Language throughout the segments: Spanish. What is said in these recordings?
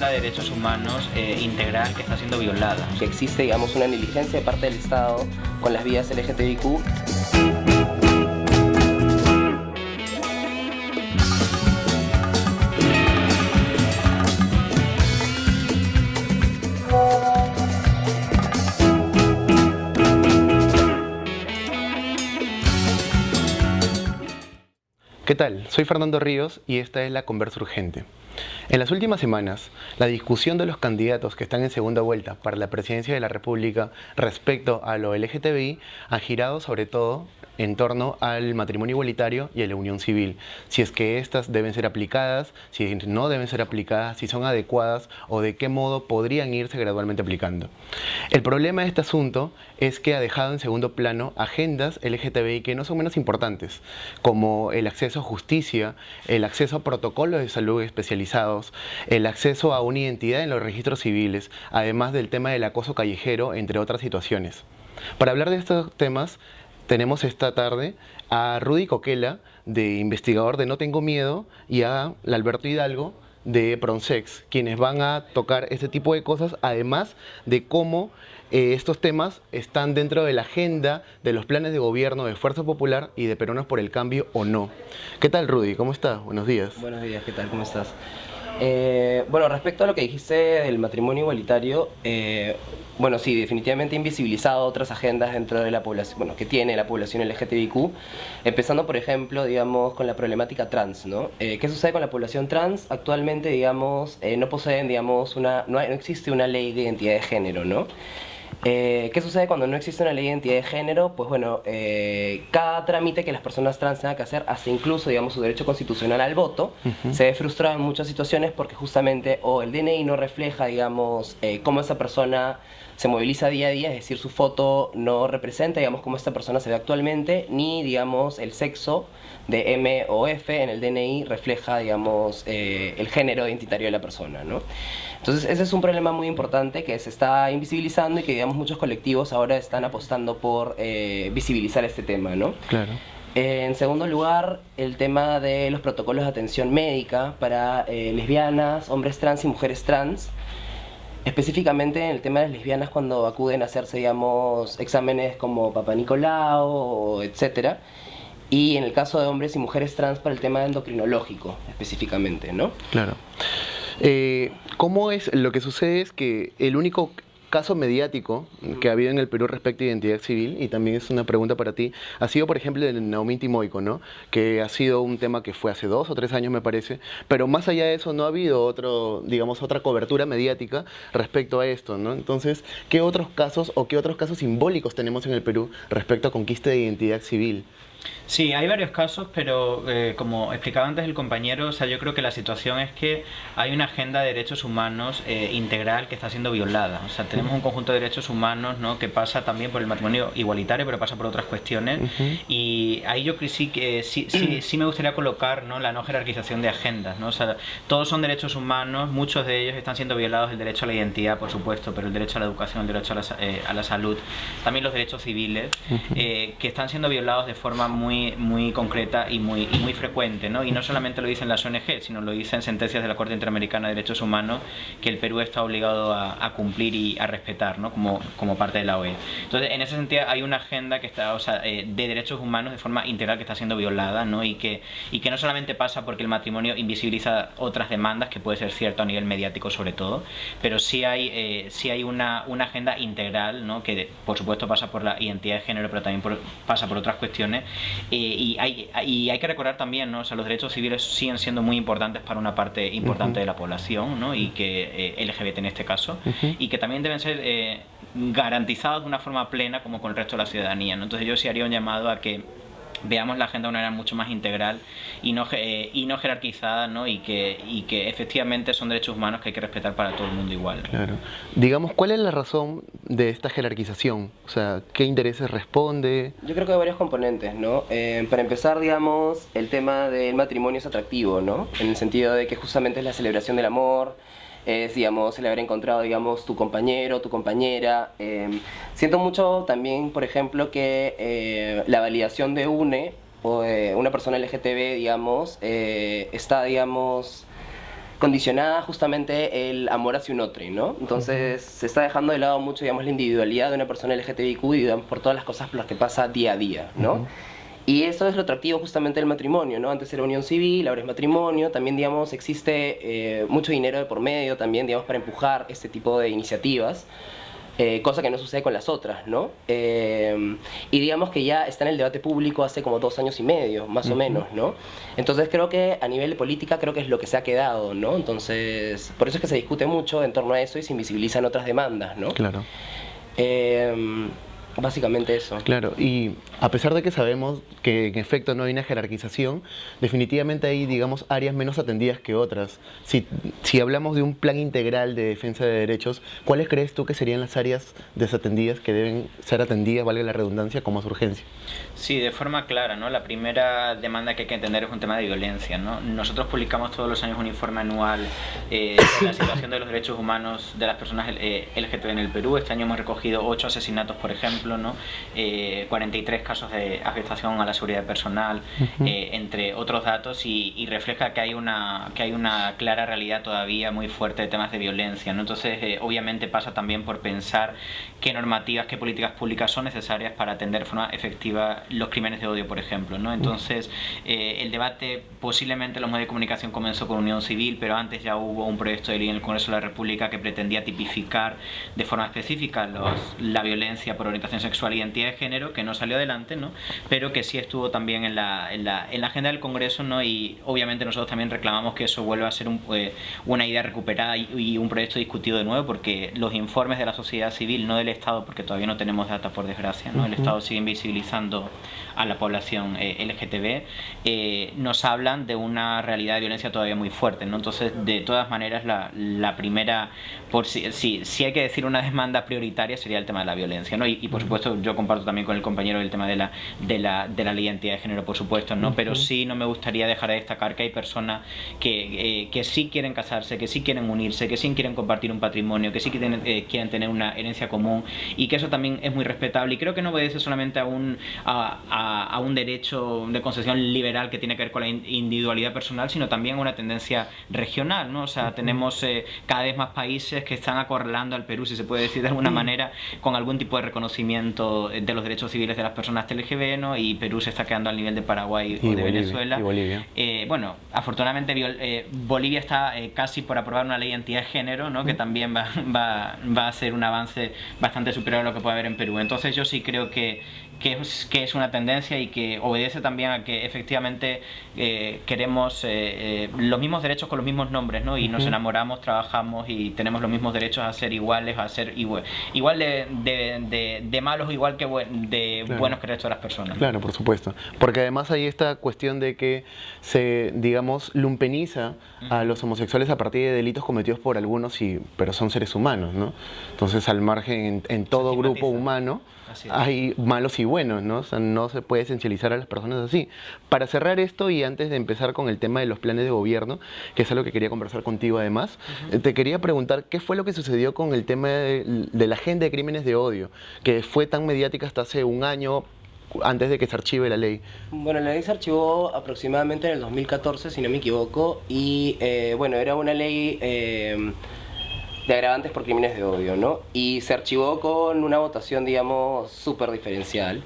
agenda de derechos humanos integral que está siendo violada. Que existe, digamos, una negligencia de parte del Estado con las vías LGTBIQ. ¿Qué tal? Soy Fernando Ríos y esta es la Conversa Urgente. En las últimas semanas, la discusión de los candidatos que están en segunda vuelta para la presidencia de la República respecto a lo LGTBI ha girado sobre todo en torno al matrimonio igualitario y a la unión civil. Si es que estas deben ser aplicadas, si no deben ser aplicadas, si son adecuadas o de qué modo podrían irse gradualmente aplicando. El problema de este asunto es que ha dejado en segundo plano agendas LGTBI que no son menos importantes, como el acceso a justicia, el acceso a protocolos de salud especializados, el acceso a una identidad en los registros civiles, además del tema del acoso callejero, entre otras situaciones. Para hablar de estos temas, tenemos esta tarde a Rudy Coquela, de investigador de No Tengo Miedo, y a Alberto Hidalgo, de Pronsex, quienes van a tocar este tipo de cosas, además de cómo estos temas están dentro de la agenda de los planes de gobierno de Fuerza Popular y de Peruanos por el Cambio o no. ¿Qué tal, Rudy? ¿Cómo estás? Buenos días. Buenos días, ¿qué tal? ¿Cómo estás? Bueno, respecto a lo que dijiste del matrimonio igualitario, bueno, sí, definitivamente invisibilizado otras agendas dentro de la población, bueno, que tiene la población LGTBIQ, empezando, por ejemplo, digamos, con la problemática trans, ¿no? ¿Qué sucede con la población trans? Actualmente, digamos, no poseen, digamos, no existe una ley de identidad de género, ¿no? ¿Qué sucede cuando no existe una ley de identidad de género? Pues bueno, cada trámite que las personas trans tengan que hacer, hasta incluso, digamos, su derecho constitucional al voto, se ve frustrado en muchas situaciones porque justamente o el DNI no refleja, digamos, cómo esa persona se moviliza día a día, es decir, su foto no representa, digamos, cómo esta persona se ve actualmente, ni, digamos, el sexo de M o F en el DNI refleja, digamos, el género identitario de la persona, ¿no? Entonces ese es un problema muy importante que se está invisibilizando y que, digamos, muchos colectivos ahora están apostando por visibilizar este tema, ¿no? Claro. En segundo lugar, el tema de los protocolos de atención médica para lesbianas, hombres trans y mujeres trans. Específicamente en el tema de las lesbianas cuando acuden a hacerse, digamos, exámenes como Papa Nicolau, etcétera. Y en el caso de hombres y mujeres trans para el tema endocrinológico, específicamente, ¿no? Claro. ¿Cómo es? Lo que sucede es que el único caso mediático que ha habido en el Perú respecto a identidad civil, y también es una pregunta para ti, ha sido, por ejemplo, el de Naomi Timoico, ¿no? Que ha sido un tema que fue hace 2 o 3 años, me parece, pero más allá de eso no ha habido otra cobertura mediática respecto a esto, ¿no? Entonces, ¿qué otros casos o qué otros casos simbólicos tenemos en el Perú respecto a conquista de identidad civil? Sí, hay varios casos, pero como explicaba antes el compañero, o sea, yo creo que la situación es que hay una agenda de derechos humanos integral que está siendo violada. O sea, tenemos un conjunto de derechos humanos, ¿no?, que pasa también por el matrimonio igualitario, pero pasa por otras cuestiones. Y ahí yo sí me gustaría colocar, ¿no?, la no jerarquización de agendas, ¿no? O sea, todos son derechos humanos, muchos de ellos están siendo violados, el derecho a la identidad, por supuesto, pero el derecho a la educación, el derecho a la salud, también los derechos civiles, que están siendo violados de forma muy concreta y muy frecuente, ¿no? Y no solamente lo dicen las ONG, sino lo dicen sentencias de la Corte Interamericana de Derechos Humanos que el Perú está obligado a cumplir y a respetar, ¿no?, como parte de la OEA. Entonces, en ese sentido hay una agenda que está, o sea, de derechos humanos de forma integral que está siendo violada, ¿no? Y que no solamente pasa porque el matrimonio invisibiliza otras demandas, que puede ser cierto a nivel mediático sobre todo, pero sí hay una agenda integral, ¿no?, que por supuesto pasa por la identidad de género, pero también pasa por otras cuestiones. Y hay que recordar también, ¿no?, o sea, los derechos civiles siguen siendo muy importantes para una parte importante de la población, ¿no?, y que LGBT en este caso, y que también deben ser garantizados de una forma plena como con el resto de la ciudadanía, ¿no? Entonces yo sí haría un llamado a que veamos la agenda de una manera mucho más integral y no jerarquizada, ¿no? Y que efectivamente son derechos humanos que hay que respetar para todo el mundo igual. Claro. Digamos, ¿cuál es la razón de esta jerarquización? O sea, ¿qué intereses responde? Yo creo que hay varios componentes, ¿no? Para empezar, digamos, el tema del matrimonio es atractivo, ¿no? En el sentido de que justamente es la celebración del amor, es, digamos, el haber encontrado, digamos, tu compañero, tu compañera. Siento mucho también, por ejemplo, que la validación de UNE o una persona LGTB, digamos, está, digamos, condicionada justamente el amor hacia un otro, ¿no? Entonces se está dejando de lado mucho, digamos, la individualidad de una persona LGTBIQ y, digamos, por todas las cosas por las que pasa día a día, ¿no? Y eso es lo atractivo justamente del matrimonio, ¿no? Antes era unión civil, ahora es matrimonio. También, digamos, existe mucho dinero de por medio también, digamos, para empujar este tipo de iniciativas. Cosa que no sucede con las otras, ¿no? Y digamos que ya está en el debate público hace como 2 años y medio, más o menos, ¿no? Entonces creo que a nivel de política creo que es lo que se ha quedado, ¿no? Entonces, por eso es que se discute mucho en torno a eso y se invisibilizan otras demandas, ¿no? Claro. Básicamente eso. Claro, y a pesar de que sabemos que en efecto no hay una jerarquización, definitivamente hay, digamos, áreas menos atendidas que otras. Si hablamos de un plan integral de defensa de derechos, ¿cuáles crees tú que serían las áreas desatendidas que deben ser atendidas, valga la redundancia, con más urgencia? Sí, de forma clara, ¿no? La primera demanda que hay que entender es un tema de violencia, ¿no? Nosotros publicamos todos los años un informe anual de la situación de los derechos humanos de las personas LGTB en el Perú. Este año hemos recogido 8 asesinatos, por ejemplo, ¿no? 43 casos de afectación a la seguridad personal, entre otros datos, y refleja que hay una clara realidad todavía muy fuerte de temas de violencia, ¿no? Entonces, obviamente pasa también por pensar qué normativas, qué políticas públicas son necesarias para atender de forma efectiva los crímenes de odio, por ejemplo, ¿no? Entonces, el debate posiblemente en los medios de comunicación comenzó con unión civil, pero antes ya hubo un proyecto de ley en el Congreso de la República que pretendía tipificar de forma específica la violencia por orientación sexual y identidad de género, que no salió adelante, ¿no? Pero que sí estuvo también en la agenda del Congreso, ¿no? Y obviamente nosotros también reclamamos que eso vuelva a ser una idea recuperada y un proyecto discutido de nuevo, porque los informes de la sociedad civil, no del Estado, porque todavía no tenemos data por desgracia, ¿no? El Estado sigue invisibilizando a la población LGTB, nos hablan de una realidad de violencia todavía muy fuerte, ¿no? Entonces, de todas maneras, la primera, si hay que decir una demanda prioritaria, sería el tema de la violencia, ¿no? Y por supuesto, yo comparto también con el compañero el tema de la ley de identidad de género, por supuesto, ¿no? Pero sí no me gustaría dejar de destacar que hay personas que sí quieren casarse, que sí quieren unirse, que sí quieren compartir un patrimonio, que sí quieren tener una herencia común, y que eso también es muy respetable, y creo que no obedece solamente a un derecho de concesión liberal que tiene que ver con la individualidad personal, sino también una tendencia regional, ¿no? O sea, tenemos cada vez más países que están acorralando al Perú, si se puede decir de alguna manera, con algún tipo de reconocimiento de los derechos civiles de las personas LGTB, ¿no? Y Perú se está quedando al nivel de Paraguay o de Venezuela. Y Bolivia. Bueno, afortunadamente Bolivia está casi por aprobar una ley de identidad de género, ¿no? Que también va a ser un avance bastante superior a lo que puede haber en Perú. Entonces yo sí creo que es una tendencia y que obedece también a que efectivamente queremos los mismos derechos con los mismos nombres, ¿no? Y nos enamoramos, trabajamos y tenemos los mismos derechos a ser iguales, a ser igual de malos, igual que Claro. buenos que el resto de las personas. Claro, por supuesto. Porque además hay esta cuestión de que se, digamos, lumpeniza a los homosexuales a partir de delitos cometidos por algunos, pero son seres humanos, ¿no? Entonces, al margen, en todo grupo humano hay malos y buenos, ¿no? O sea, no se puede esencializar a las personas así. Para cerrar esto y antes de empezar con el tema de los planes de gobierno, que es algo que quería conversar contigo además, te quería preguntar qué fue lo que sucedió con el tema de la agenda de crímenes de odio, que fue tan mediática hasta hace un año, antes de que se archive la ley. Bueno, la ley se archivó aproximadamente en el 2014, si no me equivoco, y bueno, era una ley de agravantes por crímenes de odio, ¿no? Y se archivó con una votación, digamos, súper diferencial.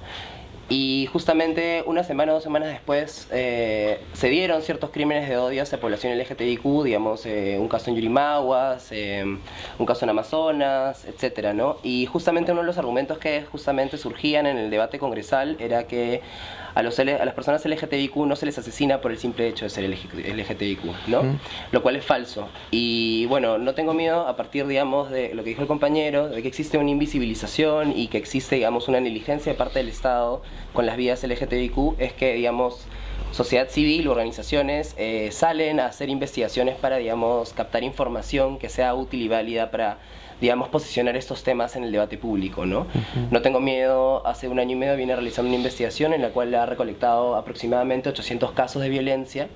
Y justamente una semana o 2 semanas después se dieron ciertos crímenes de odio hacia la población LGTBIQ, digamos, un caso en Yurimaguas, un caso en Amazonas, etcétera, ¿no? Y justamente uno de los argumentos que justamente surgían en el debate congresal era que a las personas LGTBIQ no se les asesina por el simple hecho de ser LGTBIQ, ¿no? Lo cual es falso. Y bueno, no tengo miedo, a partir, digamos, de lo que dijo el compañero, de que existe una invisibilización y que existe, digamos, una negligencia de parte del Estado con las vías LGTBIQ, es que, digamos, sociedad civil, organizaciones salen a hacer investigaciones para, digamos, captar información que sea útil y válida para, digamos, posicionar estos temas en el debate público, ¿no? No tengo miedo, hace 1 año y medio viene realizando una investigación en la cual ha recolectado aproximadamente 800 casos de violencia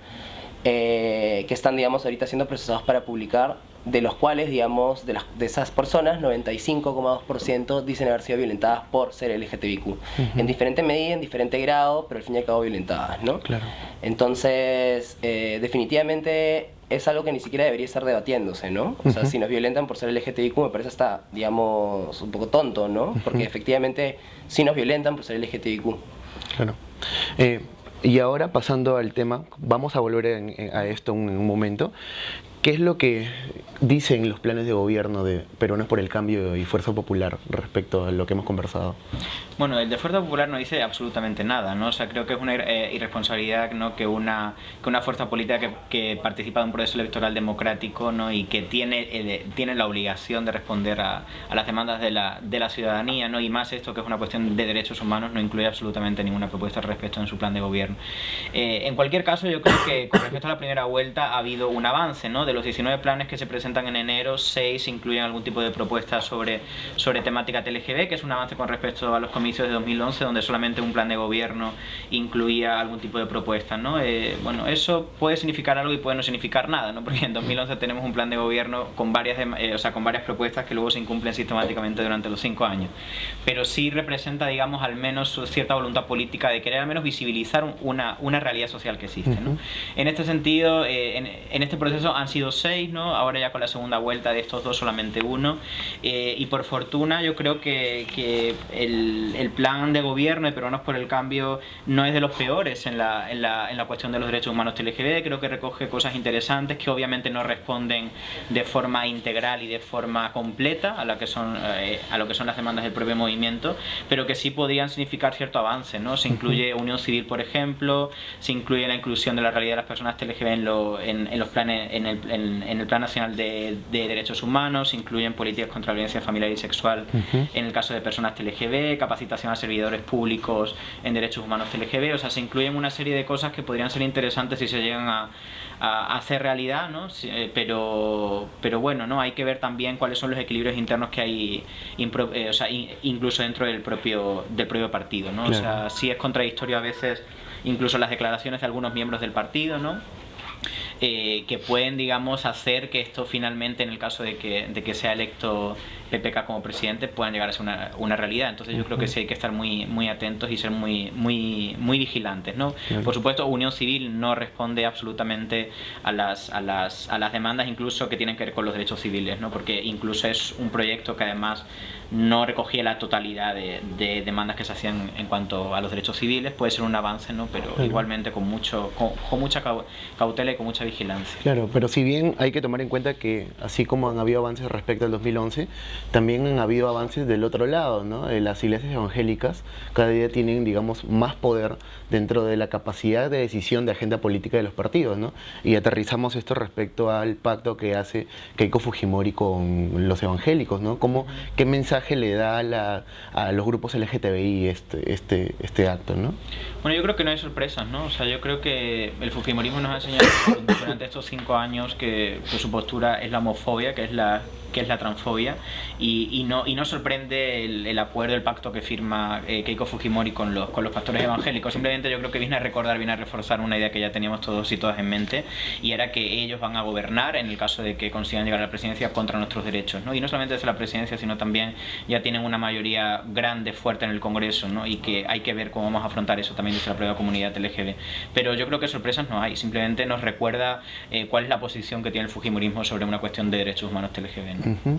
que están, digamos, ahorita siendo procesados para publicar, de los cuales, digamos, de esas personas, 95,2% dicen haber sido violentadas por ser LGTBIQ. En diferente medida, en diferente grado, pero al fin y al cabo violentadas, ¿no? Claro. Entonces, definitivamente es algo que ni siquiera debería estar debatiéndose, ¿no? O sea, si nos violentan por ser LGTBIQ me parece hasta, digamos, un poco tonto, ¿no? Porque efectivamente sí nos violentan por ser LGTBIQ. Claro. Y ahora pasando al tema, vamos a volver a esto en un momento. ¿Qué es lo que dicen los planes de gobierno de Peruanos por el Cambio y Fuerza Popular respecto a lo que hemos conversado? Bueno, el de Fuerza Popular no dice absolutamente nada, ¿no? O sea, creo que es una irresponsabilidad, ¿no? que una fuerza política que participa de un proceso electoral democrático, ¿no? Y que tiene la obligación de responder a las demandas de la ciudadanía, ¿no? Y más esto, que es una cuestión de derechos humanos, no incluye absolutamente ninguna propuesta al respecto en su plan de gobierno. En cualquier caso, yo creo que con respecto a la primera vuelta ha habido un avance, ¿no? De los 19 planes que se presentan en enero, 6 incluyen algún tipo de propuesta sobre temática LGB, que es un avance con respecto a los comicios de 2011, donde solamente un plan de gobierno incluía algún tipo de propuesta, ¿no? Bueno, eso puede significar algo y puede no significar nada, ¿no? Porque en 2011 tenemos un plan de gobierno con varias propuestas que luego se incumplen sistemáticamente durante los 5 años. Pero sí representa, digamos, al menos cierta voluntad política de querer al menos visibilizar una realidad social que existe, ¿no? En este sentido, en este proceso han sido 6, ¿no? Ahora ya con la segunda vuelta de estos 2 solamente 1, y por fortuna yo creo que el plan de gobierno de Peruanos por el Cambio no es de los peores en la cuestión de los derechos humanos LGTB. Creo que recoge cosas interesantes que obviamente no responden de forma integral y de forma completa a lo que son las demandas del propio movimiento, pero que sí podrían significar cierto avance, ¿no? Se incluye unión civil, por ejemplo, se incluye la inclusión de la realidad de las personas LGTB en los planes, en el Plan Nacional de Derechos Humanos, se incluyen políticas contra la violencia familiar y sexual en el caso de personas LGB, capacitación a servidores públicos en derechos humanos LGB. O sea, se incluyen una serie de cosas que podrían ser interesantes si se llegan a hacer realidad, ¿no? Pero bueno, ¿no? Hay que ver también cuáles son los equilibrios internos que hay, incluso dentro del propio partido, ¿no? Claro. O sea, sí es contradictorio a veces incluso las declaraciones de algunos miembros del partido, ¿no? Que pueden, digamos, hacer que esto finalmente, en el caso de que sea electo PPK como presidente, puedan llegar a ser una realidad. Entonces yo creo que sí hay que estar muy atentos y ser muy vigilantes, ¿no? Por supuesto, Unión Civil no responde absolutamente a las demandas, incluso que tienen que ver con los derechos civiles, ¿no? Porque incluso es un proyecto que además no recogía la totalidad de demandas que se hacían en cuanto a los derechos civiles. Puede ser un avance, ¿no? Pero igualmente con mucha cautela y con mucha vigilancia. Claro, pero si bien hay que tomar en cuenta que así como han habido avances respecto al 2011, también han habido avances del otro lado, ¿no? Las iglesias evangélicas cada día tienen, digamos, más poder dentro de la capacidad de decisión de agenda política de los partidos, ¿no? Y aterrizamos esto respecto al pacto que hace Keiko Fujimori con los evangélicos, ¿no? ¿Qué mensaje le da a los grupos LGTBI este acto, ¿no? Bueno, yo creo que no hay sorpresas, ¿no? O sea, yo creo que el fujimorismo nos ha enseñado durante estos 5 años que su postura es la homofobia, que es la transfobia, y no sorprende el acuerdo, el pacto que firma Keiko Fujimori con los pastores evangélicos. Simplemente yo creo que viene a reforzar una idea que ya teníamos todos y todas en mente, y era que ellos van a gobernar en el caso de que consigan llegar a la presidencia contra nuestros derechos, ¿no? Y no solamente desde la presidencia, sino también ya tienen una mayoría grande, fuerte en el Congreso, ¿no? Y que hay que ver cómo vamos a afrontar eso también desde la propia comunidad LGB. Pero yo creo que sorpresas no hay, simplemente nos recuerda cuál es la posición que tiene el fujimorismo sobre una cuestión de derechos humanos LGB, ¿no?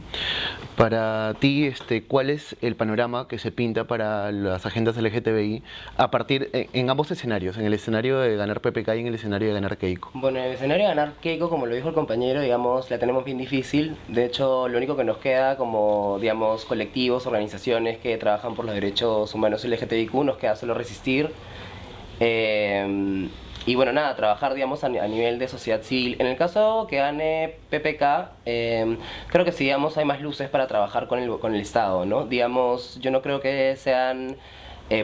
Para ti, ¿cuál es el panorama que se pinta para las agendas LGTBI a partir en ambos escenarios, en el escenario de ganar PPK y en el escenario de ganar Keiko? Bueno, en el escenario de ganar Keiko, como lo dijo el compañero, digamos, la tenemos bien difícil. De hecho, lo único que nos queda como, digamos, colectivos, organizaciones que trabajan por los derechos humanos LGTBIQ, nos queda solo resistir. Y bueno, nada, trabajar, digamos, a nivel de sociedad civil. En el caso que gane PPK, creo que sí, digamos, hay más luces para trabajar con el Estado, ¿no? Digamos, yo no creo que sean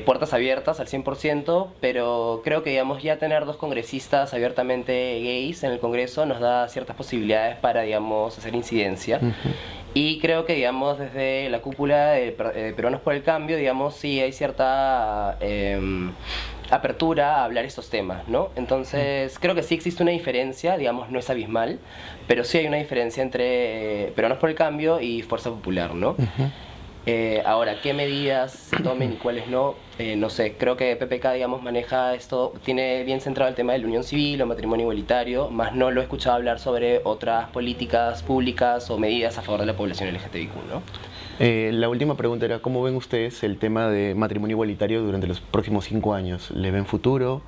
puertas abiertas al 100%, pero creo que, digamos, ya tener 2 congresistas abiertamente gays en el Congreso nos da ciertas posibilidades para, digamos, hacer incidencia. Y creo que, digamos, desde la cúpula de Peruanos por el Cambio, digamos, sí hay cierta apertura a hablar estos temas, ¿no? Entonces, creo que sí existe una diferencia, digamos, no es abismal, pero sí hay una diferencia entre Peruanos por el Cambio y Fuerza Popular, ¿no? Ahora, ¿qué medidas se tomen y cuáles no? No sé, creo que PPK, digamos, maneja esto, tiene bien centrado el tema de la unión civil o matrimonio igualitario, más no lo he escuchado hablar sobre otras políticas públicas o medidas a favor de la población LGTBIQ, ¿no? La última pregunta era, ¿cómo ven ustedes el tema de matrimonio igualitario durante los próximos 5 años? ¿Le ven futuro?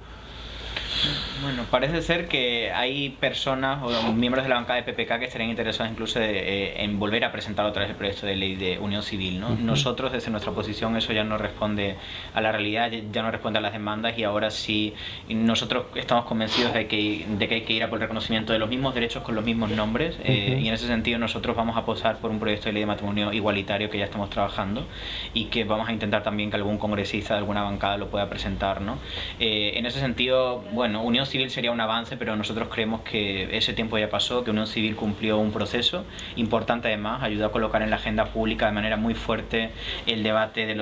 Bueno, parece ser que hay personas o miembros de la bancada de PPK que estarían interesados incluso en volver a presentar otra vez el proyecto de ley de unión civil, ¿no? Nosotros, desde nuestra posición, eso ya no responde a la realidad, ya no responde a las demandas, y ahora sí nosotros estamos convencidos de que hay que ir a por el reconocimiento de los mismos derechos con los mismos nombres, y en ese sentido nosotros vamos a apostar por un proyecto de ley de matrimonio igualitario que ya estamos trabajando y que vamos a intentar también que algún congresista de alguna bancada lo pueda presentar, ¿no? En ese sentido, bueno, unión civil sería un avance, pero nosotros creemos que ese tiempo ya pasó, que unión civil cumplió un proceso importante, además ayudó a colocar en la agenda pública de manera muy fuerte el debate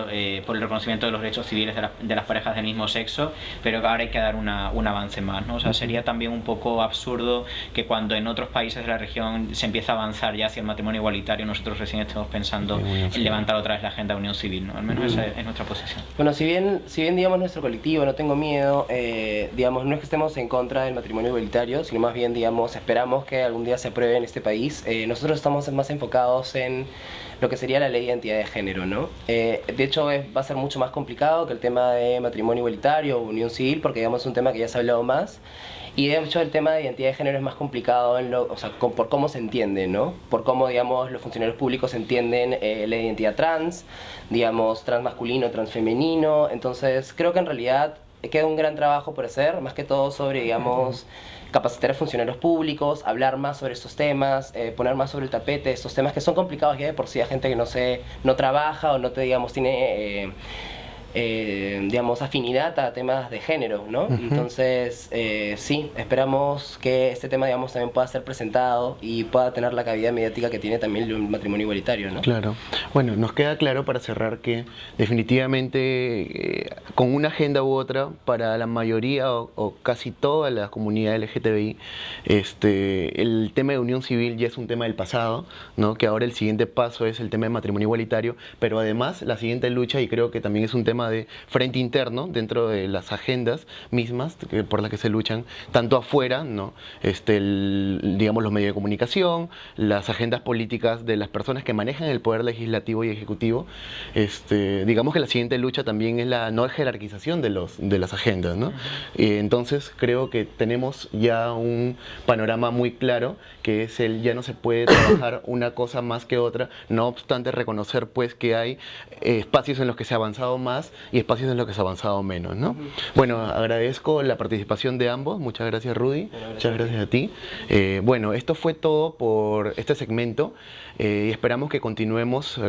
por el reconocimiento de los derechos civiles de las parejas del mismo sexo, pero ahora hay que dar un avance más, ¿no? O sea, sería también un poco absurdo que cuando en otros países de la región se empieza a avanzar ya hacia el matrimonio igualitario, nosotros recién estemos pensando en levantar otra vez la agenda de unión civil, ¿no? Al menos esa es nuestra posición. Bueno, si bien digamos nuestro colectivo, No Tengo Miedo, digamos, no es que estemos en contra del matrimonio igualitario, sino más bien, digamos, esperamos que algún día se apruebe en este país. Nosotros estamos más enfocados en lo que sería la ley de identidad de género, ¿no? De hecho, va a ser mucho más complicado que el tema de matrimonio igualitario o unión civil, porque digamos es un tema que ya se ha hablado más. Y de hecho el tema de identidad de género es más complicado o sea, por cómo se entiende, ¿no? Por cómo, digamos, los funcionarios públicos entienden la identidad trans, digamos, transmasculino, transfemenino. Entonces, creo que en realidad queda un gran trabajo por hacer, más que todo sobre, digamos, capacitar a funcionarios públicos, hablar más sobre estos temas, poner más sobre el tapete estos temas que son complicados ya de por sí a gente que no trabaja o digamos, tiene digamos, afinidad a temas de género, ¿no? Entonces, sí, esperamos que este tema, digamos, también pueda ser presentado y pueda tener la cabida mediática que tiene también el matrimonio igualitario, ¿no? Claro. Bueno, nos queda claro para cerrar que definitivamente con una agenda u otra, para la mayoría o casi toda la comunidad LGTBI, el tema de unión civil ya es un tema del pasado, ¿no? Que ahora el siguiente paso es el tema de matrimonio igualitario, pero además la siguiente lucha, y creo que también es un tema de frente interno dentro de las agendas mismas por las que se luchan, tanto afuera, ¿no? Digamos, los medios de comunicación, las agendas políticas de las personas que manejan el poder legislativo y ejecutivo. Digamos que la siguiente lucha también es la no jerarquización de las agendas, ¿no? Entonces creo que tenemos ya un panorama muy claro, que es ya no se puede trabajar una cosa más que otra, no obstante reconocer pues que hay espacios en los que se ha avanzado más y espacios en los que se ha avanzado menos, ¿no? Bueno, agradezco la participación de ambos. Muchas gracias, Rudy. Muchas gracias a ti. Bueno, esto fue todo por este segmento y esperamos que continuemos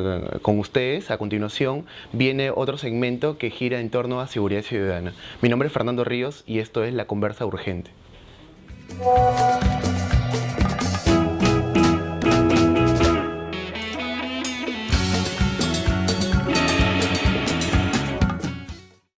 con ustedes. A continuación viene otro segmento que gira en torno a seguridad ciudadana. Mi nombre es Fernando Ríos y esto es La Conversa Urgente.